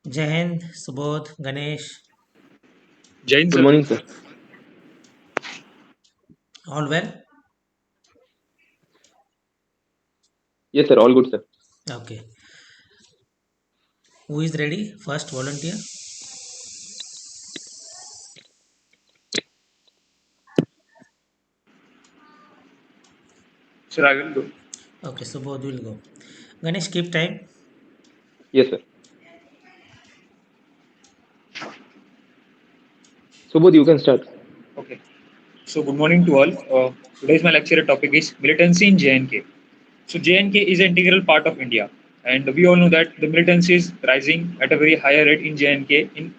Jai Hind, Subodh, Ganesh, Jain Good sir. morning, sir. all well? Yes, sir. All good, sir. Okay. Who is ready? First volunteer. Sir, I will go. Okay, Subodh will go. Ganesh, keep time. Yes, sir. Subodh, you can start. Okay. So good morning to all. Today's my lecture topic is militancy in JNK. So JNK is an integral part of India, and we all know that the militancy is rising at a very higher rate in JNK in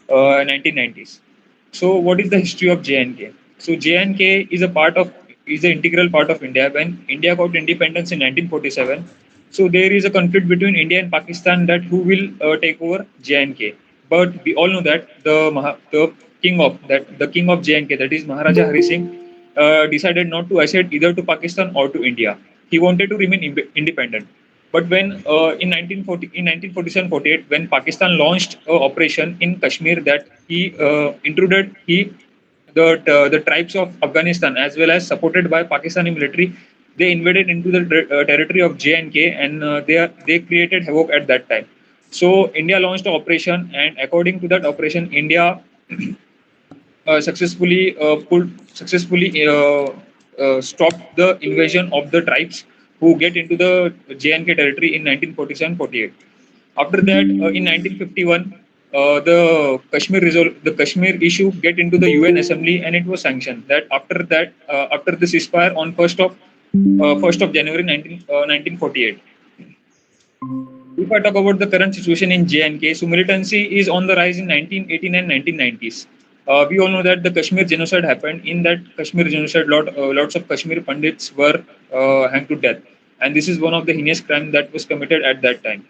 1990s. So what is the history of JNK? So JNK is an integral part of India. When India got independence in 1947, so there is a conflict between India and Pakistan that who will take over JNK. But we all know that the king of JNK, that is Maharaja Hari Singh, decided not to accede either to Pakistan or to India. He wanted to remain independent. But when in 1947-48, when Pakistan launched an operation in Kashmir that he intruded he the tribes of Afghanistan as well as supported by Pakistani military, they invaded into the territory of J&K, and they created havoc at that time. So India launched an operation, and according to that operation, India successfully stopped the invasion of the tribes who get into the JNK territory in 1947-48. After that, in 1951, the Kashmir issue get into the UN Assembly, and it was sanctioned. After the ceasefire on first of January 1948. If I talk about the current situation in J&K, so militancy is on the rise in 1918 and 1990s. We all know that the Kashmir genocide happened. In that Kashmir genocide, lots of Kashmir Pandits were hanged to death, and this is one of the heinous crime that was committed at that time.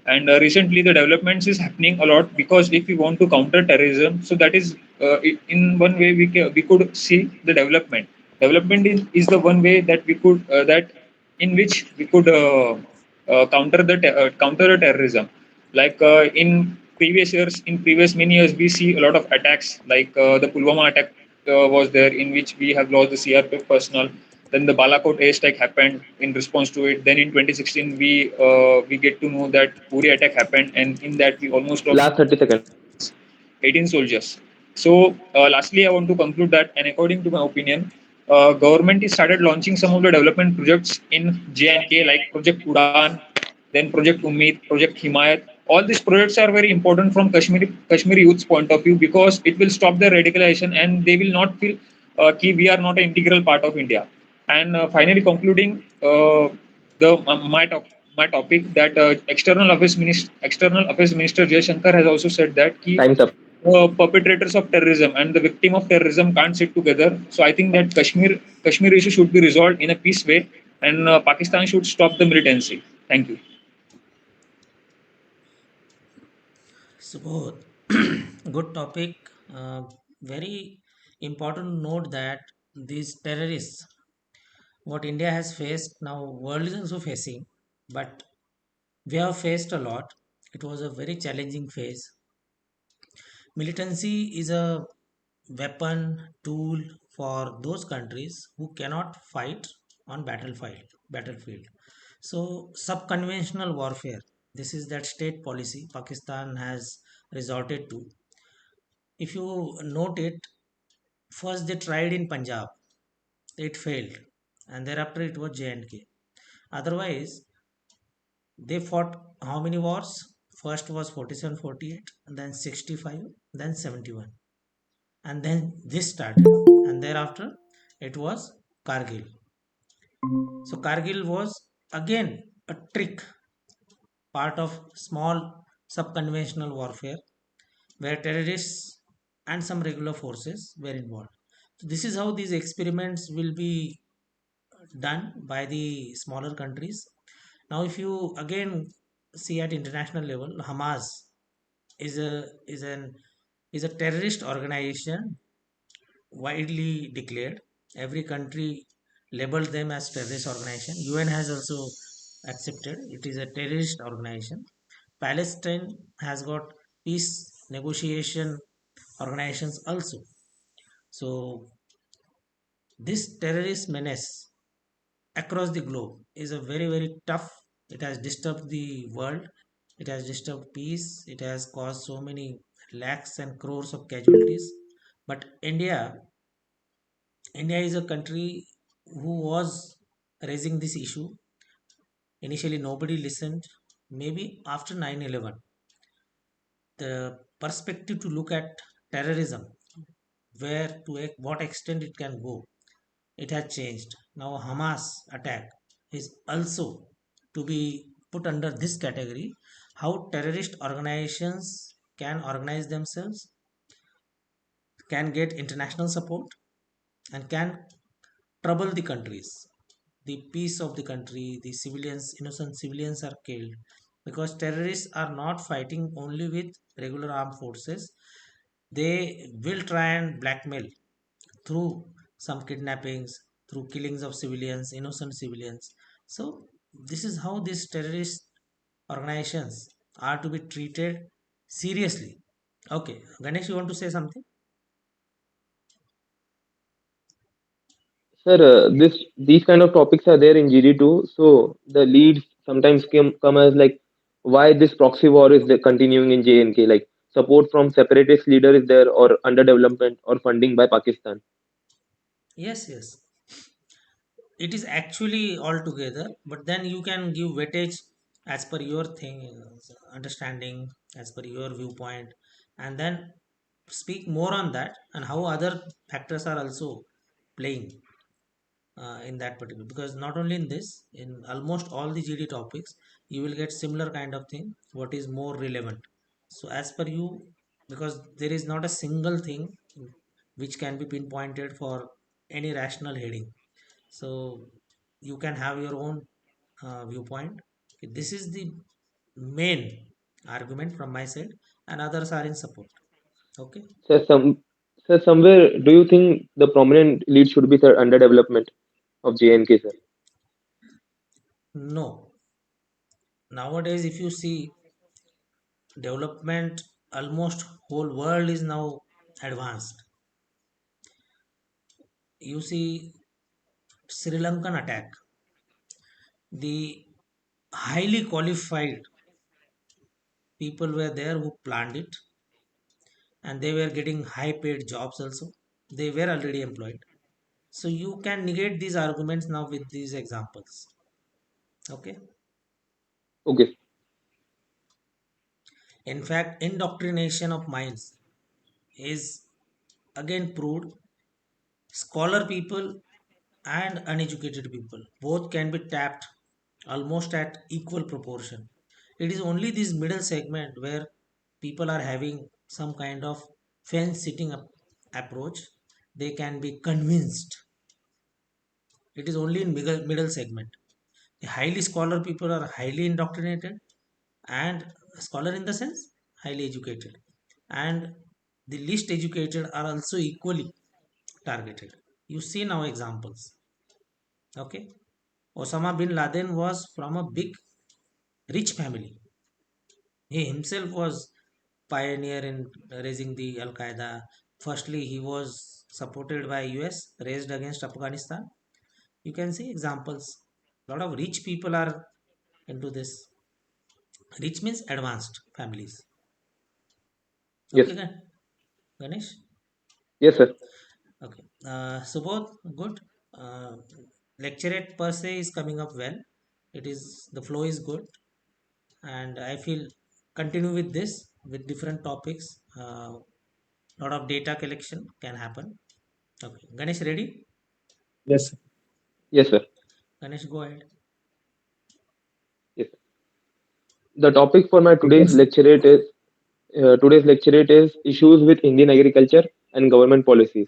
And recently, the developments is happening a lot, because if we want to counter terrorism, so that is in one way we could see the development. Development is the one way that we could that in which we could counter the terrorism. Like in previous years, in previous many years, we see a lot of attacks. Like the Pulwama attack was there, in which we have lost the CRPF personnel. Then the Balakot airstrike happened in response to it. Then in 2016, we get to know that Puri attack happened, and in that we almost lost Last 30 seconds. 18 soldiers. So, lastly, I want to conclude that, and according to my opinion, government has started launching some of the development projects in J&K, like Project Udan, then Project Ummeed, Project Himayat. All these projects are very important from Kashmiri youth's point of view, because it will stop their radicalization, and they will not feel ki we are not an integral part of India. And finally, concluding the my topic, that External Affairs Minister Jay Shankar has also said that Time's up. perpetrators of terrorism and the victim of terrorism can't sit together. So I think that Kashmir issue should be resolved in a peace way, and Pakistan should stop the militancy. Thank you. Subodh, good topic. Very important note that these terrorists, what India has faced, now world is also facing, but we have faced a lot. It was a very challenging phase. Militancy is a weapon tool for those countries who cannot fight on battlefield. So subconventional warfare, this is that state policy Pakistan has resorted to. If you note it, first they tried in Punjab, it failed, and thereafter it was J&K. Otherwise they fought how many wars? First was 47, 48, and then 65, then 71, and then this started, and thereafter it was Kargil. So Kargil was again a trick, part of small subconventional warfare, where terrorists and some regular forces were involved. So this is how these experiments will be done by the smaller countries. Now if you again see at international level, Hamas is a terrorist organization, widely declared. Every country labeled them as terrorist organization. UN has also accepted it is a terrorist organization. Palestine has got peace negotiation organizations also. So this terrorist menace across the globe is a very very tough. It has disturbed the world. It has disturbed peace. It has caused so many lakhs and crores of casualties. But India is a country who was raising this issue. Initially, nobody listened. Maybe after 9/11, the perspective to look at terrorism, where to what extent it can go, it has changed. Now, Hamas attack is also to be put under this category. How terrorist organizations can organize themselves, can get international support, and can trouble the countries, the peace of the country. The civilians, innocent civilians are killed because terrorists are not fighting only with regular armed forces. They will try and blackmail through some kidnappings, through killings of civilians, innocent civilians. So this is how these terrorist organizations are to be treated seriously. Okay, Ganesh, you want to say something? Sir, this these kind of topics are there in GD2. So the leads sometimes come as like why this proxy war is continuing in JNK, like support from separatist leader is there, or underdevelopment or funding by Pakistan. Yes, yes. It is actually all together, but then you can give weightage as per your thing, understanding, as per your viewpoint, and then speak more on that and how other factors are also playing in that particular, because not only in this, in almost all the GD topics you will get similar kind of thing, what is more relevant. So as per you, because there is not a single thing which can be pinpointed for any rational heading. So you can have your own viewpoint. Okay, this is the main argument from my side, and others are in support. Okay. Sir, somewhere do you think the prominent lead should be sir underdevelopment of JNK, sir? No, nowadays if you see development, almost whole world is now advanced. You see Sri Lankan attack, the highly qualified people were there who planned it, and they were getting high paid jobs also. They were already employed. So you can negate these arguments now with these examples. Okay. Okay, In fact, indoctrination of minds is again proved. Scholar people and uneducated people both can be tapped almost at equal proportion. It is only this middle segment where people are having some kind of fence sitting approach. They can be convinced. It is only in middle segment. The highly scholar people are highly indoctrinated, and scholar in the sense highly educated, and the least educated are also equally targeted. You see now examples. Okay. Osama bin Laden was from a big rich family. He himself was pioneer in raising the Al Qaeda. Firstly, he was supported by US, raised against Afghanistan. You can see examples. A lot of rich people are into this. Rich means advanced families. yes, Okay, Ganesh. yes, sir. Okay. Subodh, good. Uh, Lecturate per se is coming up well. It is, the flow is good, and I feel continue with this with different topics. Lot of data collection can happen. Okay, Ganesh, ready? Yes. Yes, sir. Ganesh, go ahead. Yes. The topic for my You can. today's lecturate is issues with Indian agriculture and government policies.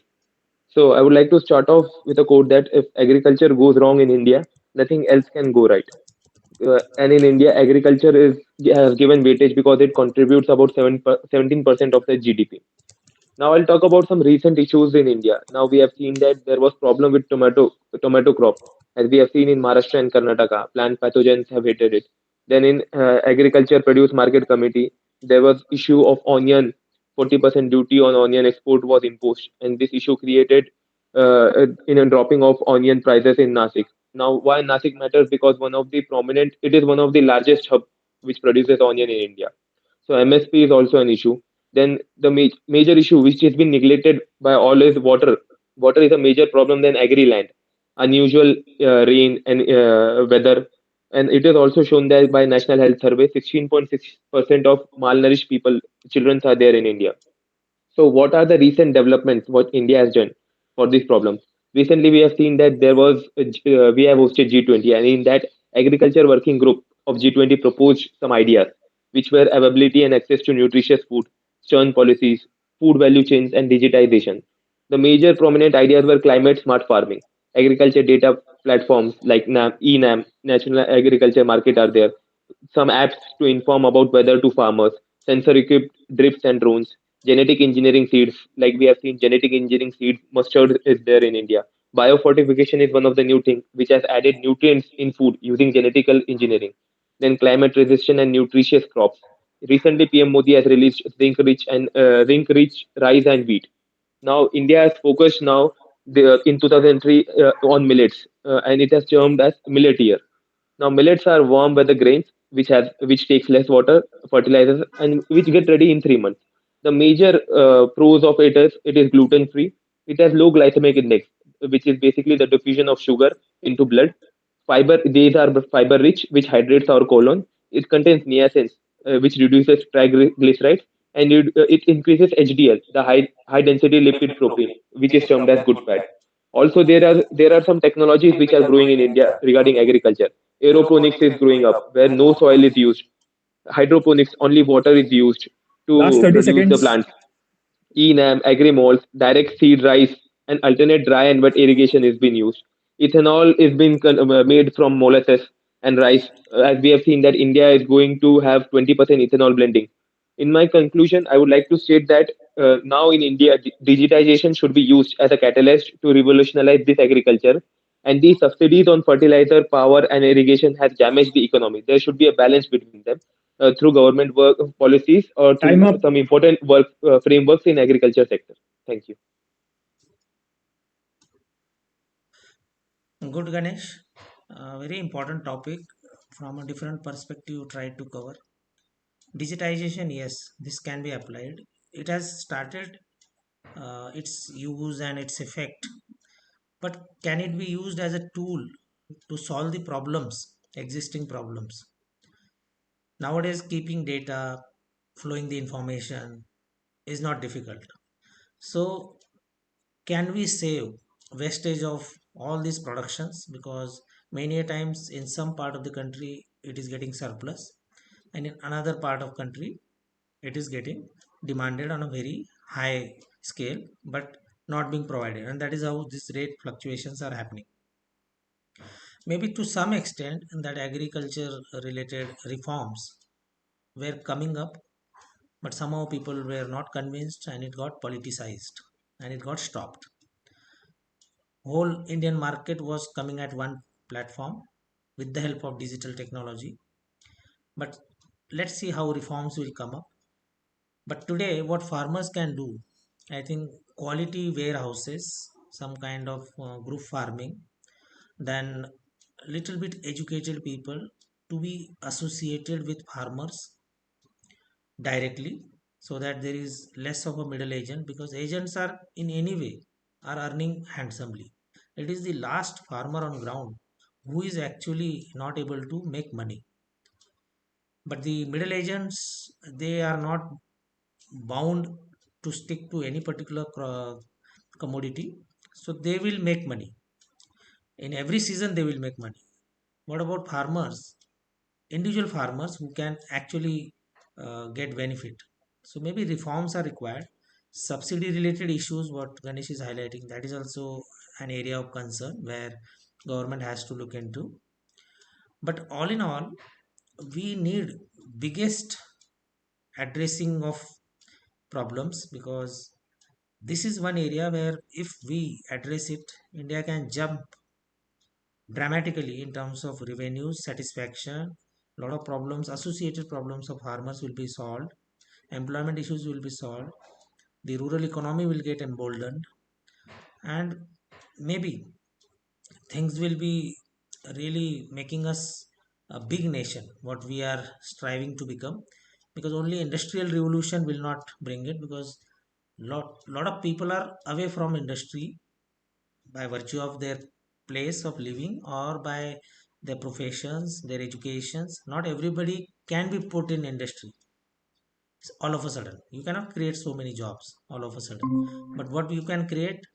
So I would like to start off with a quote that if agriculture goes wrong in India, nothing else can go right. And in India, agriculture has given weightage because it contributes about 17% of the GDP. Now I'll talk about some recent issues in India. Now we have seen that there was problem with tomato crop, as we have seen in Maharashtra and Karnataka. Plant pathogens have hated it. Then in agriculture produce market committee, there was issue of onion. 40% duty on onion export was imposed, and this issue created in a dropping of onion prices in Nasik. Now, why Nasik matters? Because it is one of the largest hub which produces onion in India. So MSP is also an issue. Then the major issue which has been neglected by all is water. Water is a major problem than agri land. Unusual rain and weather, and it is also shown that by National Health Survey, 16.6% of malnourished people, children are there in India. So, what are the recent developments? What India has done for this problem? Recently, we have seen that we have hosted G20, and in that agriculture working group of G20 proposed some ideas, which were availability and access to nutritious food, stern policies, food value chains, and digitization. The major prominent ideas were climate smart farming, agriculture data platforms like ENAM, National Agriculture Market are there, some apps to inform about weather to farmers, sensor equipped drifts and drones, genetic engineering seeds, like we have seen genetic engineering seeds, mustard is there in India. Biofortification is one of the new things which has added nutrients in food using genetical engineering. Then climate resistant and nutritious crops. Recently, PM Modi has released zinc rich rice and wheat. Now, India has focused now in 2003 on millets, and it has termed as millet year. Now millets are warm weather grains which takes less water, fertilizers, and which get ready in 3 months. The major pros of it is gluten free. It has low glycemic index, which is basically the diffusion of sugar into blood. These are fiber rich, which hydrates our colon. It contains niacin, which reduces triglycerides, and it increases HDL, the high density lipid protein, which is termed as good fat. Also, there are some technologies which are growing in India regarding agriculture. Aeroponics is growing up, where no soil is used. Hydroponics, only water is used Last to 30 produce the seconds. plants. ENAM, agri-malls, direct seed rice, and alternate dry and wet irrigation is being used. Ethanol is being made from molasses and rice. As we have seen that India is going to have 20% ethanol blending. In my conclusion, I would like to state that now in India, digitization should be used as a catalyst to revolutionize this agriculture. And these subsidies on fertilizer, power, and irrigation has damaged the economy. There should be a balance between them through government work policies or Time through up. some important work frameworks in agriculture sector. Thank you. Good, Ganesh. Very important topic from a different perspective you tried to cover. Digitization, yes, this can be applied. It has started its use and its effect, but can it be used as a tool to solve the problems, existing problems? Nowadays, keeping data, flowing the information is not difficult. So, can we save wastage of all these productions? Because many a times in some part of the country it is getting surplus, and in another part of country it is getting demanded on a very high scale but not being provided, and that is how these rate fluctuations are happening. Maybe to some extent that agriculture related reforms were coming up, but somehow people were not convinced and it got politicized and it got stopped. Whole Indian market was coming at one platform with the help of digital technology. But let's see how reforms will come up. But today, what farmers can do, I think quality warehouses, some kind of group farming, then little bit educated people to be associated with farmers directly, so that there is less of a middle agent, because agents are in any way are earning handsomely. It is the last farmer on ground who is actually not able to make money. But the middle agents, they are not bound to stick to any particular commodity, so they will make money in every season. They will make money. What about farmers, individual farmers who can actually get benefit? So maybe reforms are required. Subsidy related issues, what Ganesh is highlighting, that is also an area of concern where government has to look into. But all in all, we need biggest addressing of problems, because this is one area where if we address it, India can jump dramatically in terms of revenue, satisfaction, A lot of problems, associated problems of farmers will be solved, employment issues will be solved, the rural economy will get emboldened, and maybe things will be really making us a big nation, what we are striving to become. Because only industrial revolution will not bring it, because lot of people are away from industry by virtue of their place of living or by their professions, their educations. Not everybody can be put in industry all of a sudden. You cannot create so many jobs all of a sudden. But what you can create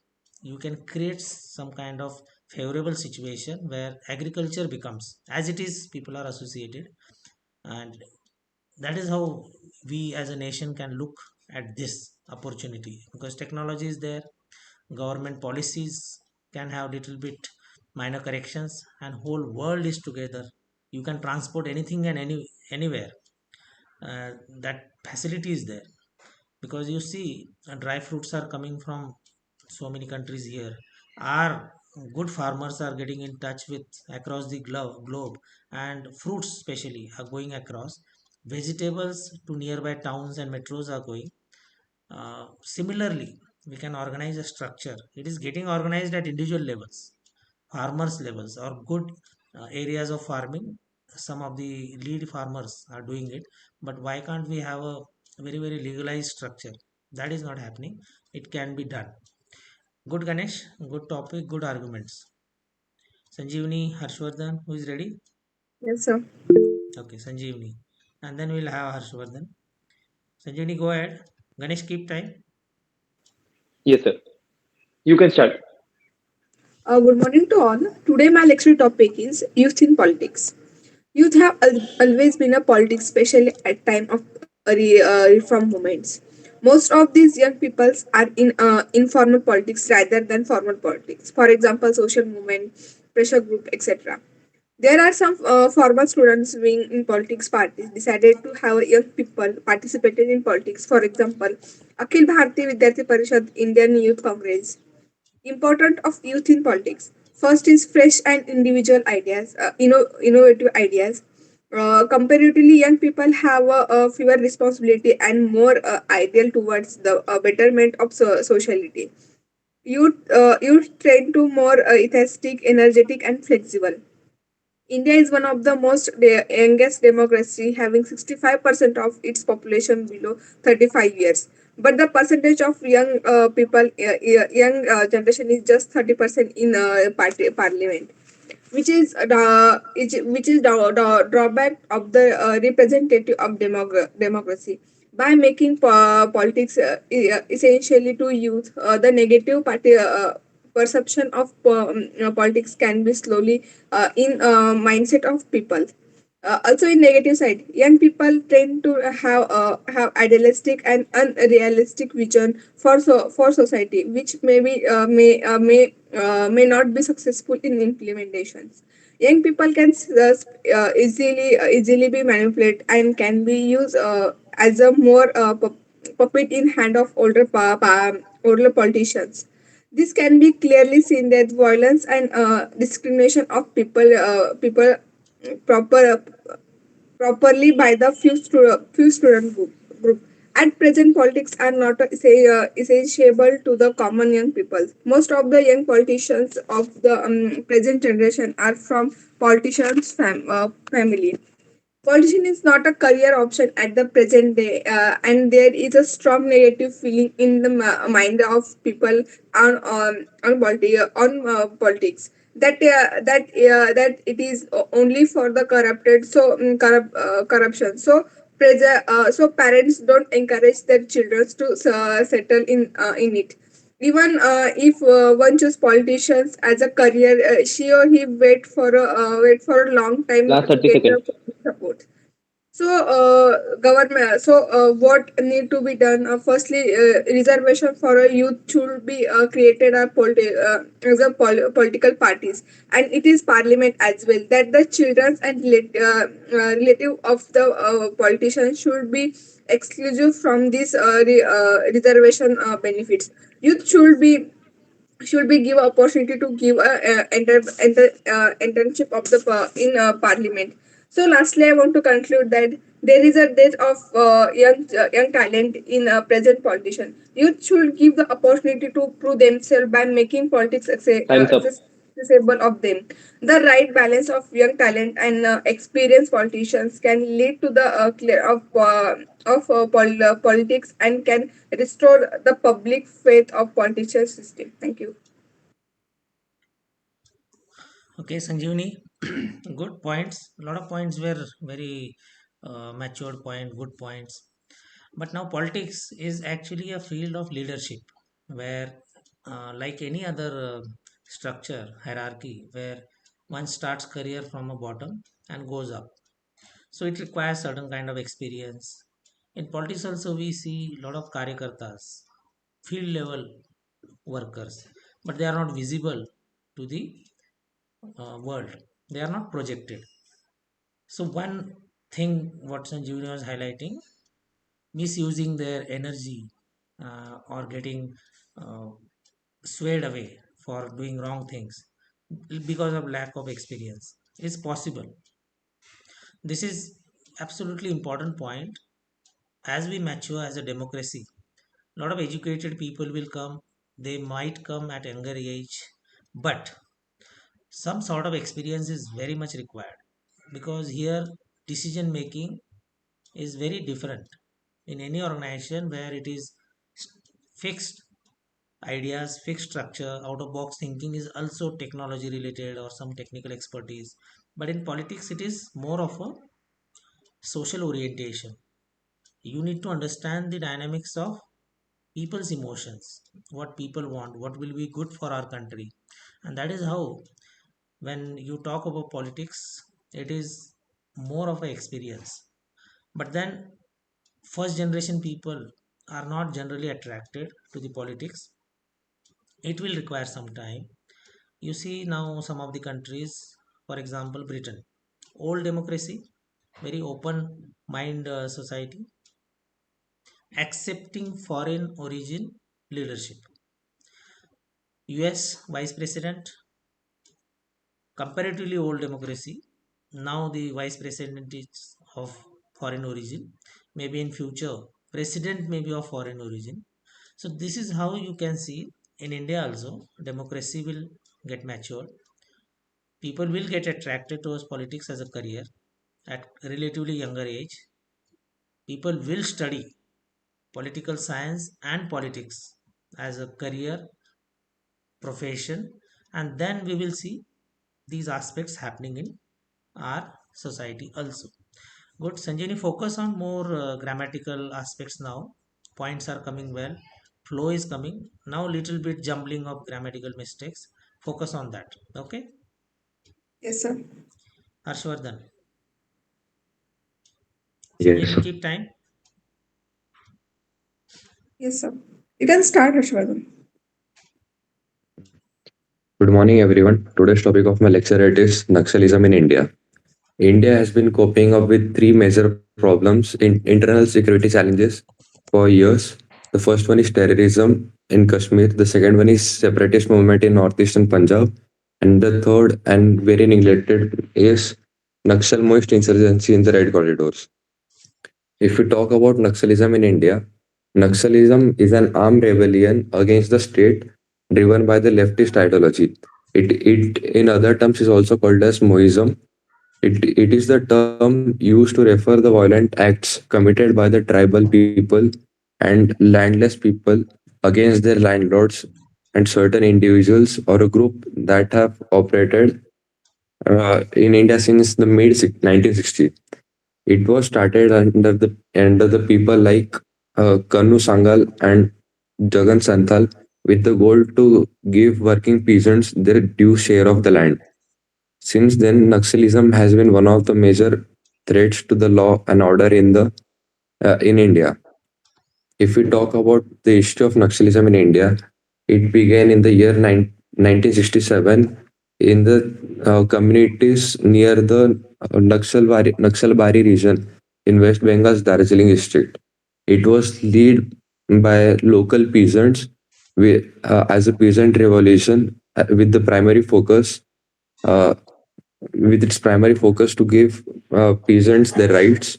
some kind of favorable situation where agriculture becomes, as it is, people are associated. And that is how we as a nation can look at this opportunity, because technology is there, government policies can have little bit minor corrections, and whole world is together. You can transport anything and anywhere. That facility is there, because you see, dry fruits are coming from so many countries here. Our good farmers are getting in touch with across the globe, and fruits especially are going across. Vegetables to nearby towns and metros are going. Similarly, we can organize a structure. It is getting organized at individual levels, farmers levels, or good areas of farming. Some of the lead farmers are doing it, but why can't we have a very legalized structure? That is not happening. It can be done. Good, Ganesh, good topic, good arguments. Sanjeevani, Harshwardhan, who is ready? Yes, sir. Okay, Sanjeevani, and then we'll have Harshwardhan. Sanjeevani, go ahead. Ganesh, keep time. Yes, sir. You can start. Good morning to all. Today, my lecture topic is youth in politics. Youth have always been a politics, especially at time of reform movements. Most of these young peoples are in informal politics rather than formal politics. For example, social movement, pressure group, etc. There are some former students being in politics parties decided to have young people participated in politics. For example, Akhil Bharati Vidyarthi Parishad, Indian Youth Congress. Important of youth in politics. First is fresh and individual ideas, innovative ideas. Comparatively, young people have a fewer responsibility and more ideal towards the betterment of sociality. Youth trained to more enthusiastic, energetic, and flexible. India is one of the most youngest democracy, having 65% of its population below 35 years. But the percentage of young people, young generation is just 30% in parliament, which is the drawback of the representative of democracy. By making politics essentially to youth, the negative party perception of politics can be slowly in mindset of people. Also, in negative side, young people tend to have idealistic and unrealistic vision for society, which may not be successful in implementations. Young people can easily be manipulated and can be used as a more puppet in hand of older politicians. This can be clearly seen that violence and discrimination of people proper properly by the few student group. At present, politics are not essential to the common young people. Most of the young politicians of the present generation are from politicians' family. Politician is not a career option at the present day, and there is a strong negative feeling in the mind of people on politics that it is only for the corrupted, corruption. So parents don't encourage their children to settle in it. Even if one choose politicians as a career, she or he wait for a long time Last to 30 get the seconds. support. So government. So what need to be done? Firstly, reservation for a youth should be created as a political parties, and it is parliament as well. That the children and relative of the politicians should be exclusive from these reservation benefits. Youth should be give opportunity to give a internship of the in parliament. So, lastly, I want to conclude that there is a dearth of young talent in present politician. Youth should give the opportunity to prove themselves by making politics Time's up. accessible of them. The right balance of young talent and experienced politicians can lead to the clear of politics and can restore the public faith of political system. Thank you. Okay, Sanjeevani, good points. A lot of points were very matured point, good points. But now politics is actually a field of leadership where, like any other structure, hierarchy, where one starts career from a bottom and goes up. So it requires certain kind of experience. In politics also we see a lot of karyakartas, field level workers, but they are not visible to the world. They are not projected. So one thing what Sanjeevani was highlighting, misusing their energy or getting uh, swayed away for doing wrong things because of lack of experience is possible. This is absolutely important point. As we mature as a democracy, a lot of educated people will come. They might come at younger age, but some sort of experience is very much required, because here decision making is very different in any organization where it is fixed ideas, fixed structure. Out of box thinking is also technology related or some technical expertise, but in politics it is more of a social orientation. You need to understand the dynamics of people's emotions, what people want, what will be good for our country. And that is how, when you talk about politics, it is more of an experience. But then first generation people are not generally attracted to the politics. It will require some time. You see now some of the countries, for example Britain, old democracy, very open mind society, accepting foreign origin leadership. US vice president, comparatively old democracy, now the vice president is of foreign origin, maybe in future president may be of foreign origin. So this is how you can see in India also democracy will get matured. People will get attracted towards politics as a career at relatively younger age. People will study political science and politics as a career profession, and then we will see these aspects happening in our society also. Good, Sanjani, focus on more grammatical aspects now. Points are coming well, flow is coming now, little bit jumbling of grammatical mistakes. Focus on that. Okay, Yes, sir. Harshwardhan. Yes. Sanjani, keep time. Yes, sir. You can start, Harshvardhan. Good morning, everyone. Today's topic of my lecture is Naxalism in India. India has been coping up with three major problems in internal security challenges for years. The first one is terrorism in Kashmir. The second one is separatist movement in northeastern Punjab. And the third and very neglected is Naxal moist insurgency in the red corridors. If we talk about Naxalism in India, Naxalism is an armed rebellion against the state driven by the leftist ideology. It in other terms is also called as Moism. It is the term used to refer the violent acts committed by the tribal people and landless people against their landlords and certain individuals or a group that have operated in India since the mid 1960s. It was started under the people like Kanu Sangal and Jagan Santhal with the goal to give working peasants their due share of the land. Since then, Naxalism has been one of the major threats to the law and order in India. If we talk about the history of Naxalism in India, it began in the year 1967 in the communities near the Naxalbari region in West Bengal's Darjeeling district. It was led by local peasants as a peasant revolution with the primary focus uh, with its primary focus to give peasants their rights.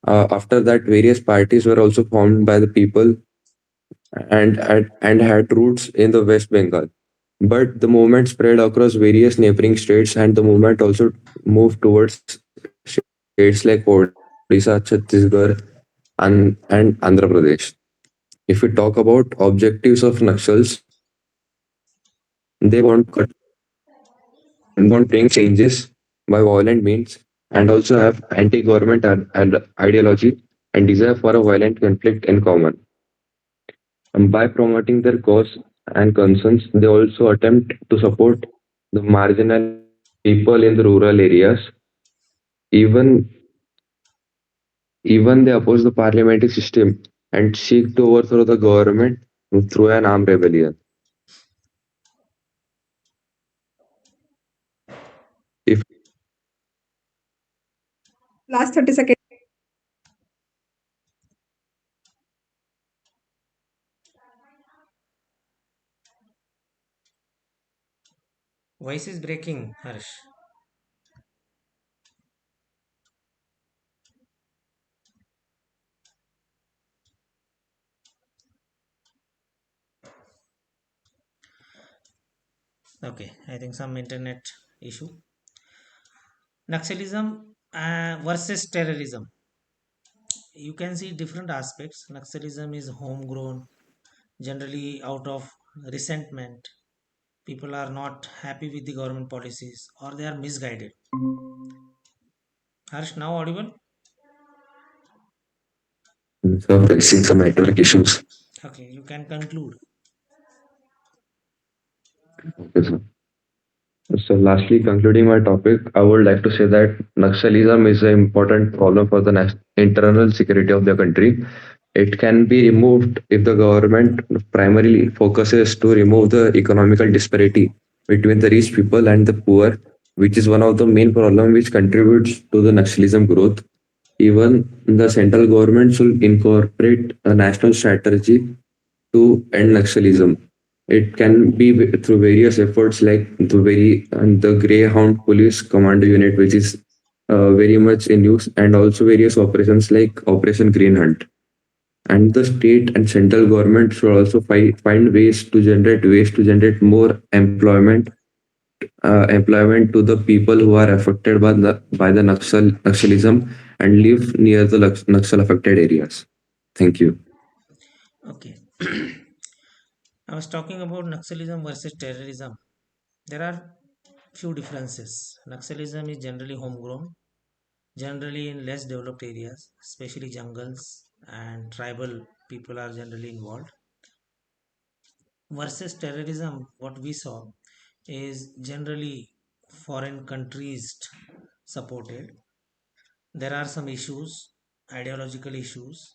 After that, various parties were also formed by the people and had roots in the West Bengal. But the movement spread across various neighboring states, and the movement also moved towards states like Odisha, Chhattisgarh, and Andhra Pradesh. If we talk about objectives of Naxals, they want to bring changes by violent means and also have anti-government and ideology and desire for a violent conflict in common. And by promoting their cause and concerns, they also attempt to support the marginalized people in the rural areas. Even even they oppose the parliamentary system and seek to overthrow the government through an armed rebellion. If Last 30 seconds. Voice is breaking, Harsh. Okay, I think some internet issue. Naxalism versus terrorism. You can see different aspects. Naxalism is homegrown, generally out of resentment. People are not happy with the government policies or they are misguided. Harsh, now audible? so facing some network issues. Okay, you can conclude. Okay, so So, lastly, concluding my topic, I would like to say that Naxalism is an important problem for the internal security of the country. It can be removed if the government primarily focuses to remove the economical disparity between the rich people and the poor, which is one of the main problems which contributes to the Naxalism growth. Even the central government should incorporate a national strategy to end Naxalism. It can be through various efforts like the Greyhound Police Commando Unit, which is very much in use, and also various operations like Operation Green Hunt. And the state and central government should also find ways to generate more employment to the people who are affected by the Naxalism and live near the Naxal affected areas. Thank you. Okay. I was talking about Naxalism versus terrorism. There are few differences. Naxalism is generally homegrown, generally in less developed areas, especially jungles and tribal people are generally involved. Versus terrorism, what we saw is generally foreign countries supported. There are some issues, ideological issues,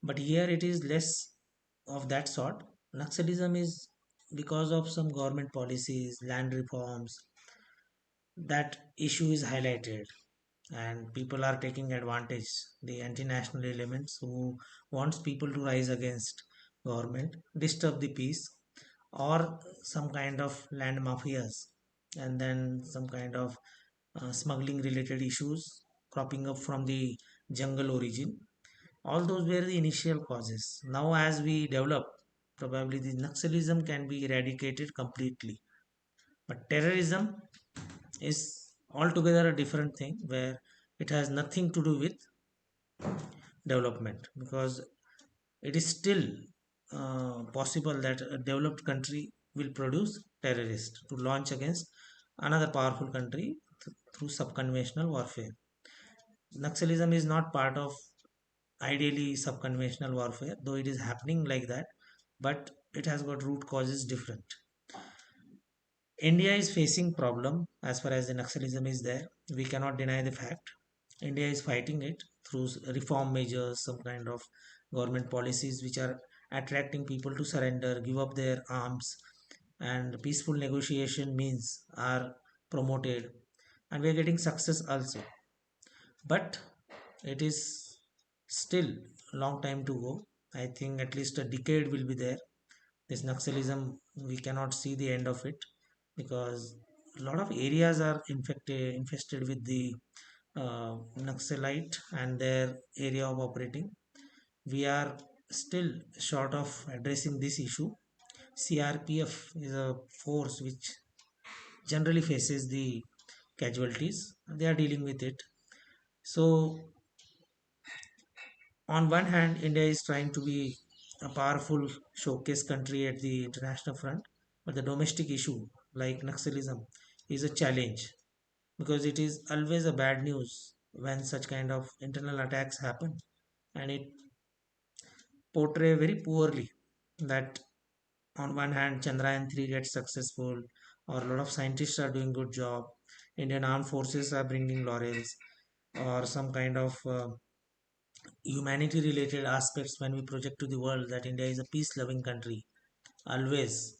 but here it is less of that sort. Naxalism is because of some government policies, land reforms, that issue is highlighted and people are taking advantage. The anti-national elements who wants people to rise against government, disturb the peace, or some kind of land mafias, and then some kind of smuggling related issues cropping up from the jungle origin. All those were the initial causes. Now, as we develop, probably the Naxalism can be eradicated completely. But terrorism is altogether a different thing where it has nothing to do with development, because it is still possible that a developed country will produce terrorists to launch against another powerful country through subconventional warfare. Naxalism is not part of ideally subconventional warfare, though it is happening like that, but it has got root causes different. India is facing problem as far as the Naxalism is there. We cannot deny the fact. India is fighting it through reform measures, some kind of government policies which are attracting people to surrender, give up their arms, and peaceful negotiation means are promoted, and we are getting success also. But it is still long time to go. I think at least a decade will be there. This Naxalism, we cannot see the end of it because a lot of areas are infested with the Naxalite and their area of operating. We are still short of addressing this issue. CRPF is a force which generally faces the casualties. They are dealing with it. So on one hand, India is trying to be a powerful showcase country at the international front, but the domestic issue like Naxalism is a challenge because it is always a bad news when such kind of internal attacks happen, and it portray very poorly that on one hand Chandrayaan 3 gets successful, or a lot of scientists are doing good job, Indian armed forces are bringing laurels, or some kind of humanity related aspects when we project to the world that India is a peace loving country, always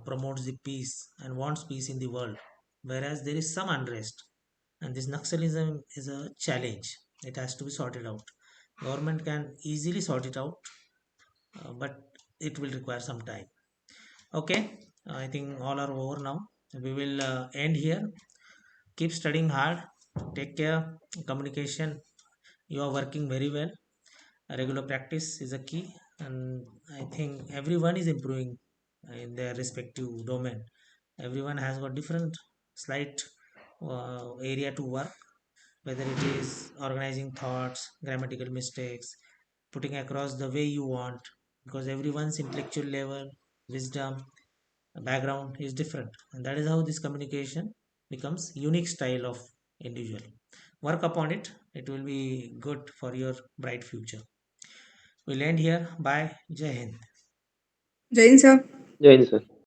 promotes the peace and wants peace in the world, whereas there is some unrest, and this Naxalism is a challenge. It has to be sorted out. Government can easily sort it out, but it will require some time. Okay, I think all are over now. We will end here. Keep studying hard. Take care. Communication, you are working very well. Regular practice is a key, and I think everyone is improving in their respective domain. Everyone has got different slight area to work, whether it is organizing thoughts, grammatical mistakes, putting across the way you want, because everyone's intellectual level, wisdom, background is different, and that is how this communication becomes unique style of individual. Work upon it. It will be good for your bright future. We'll end here. Bye. Jai Hind. Jain sir. Jai Hind, sir.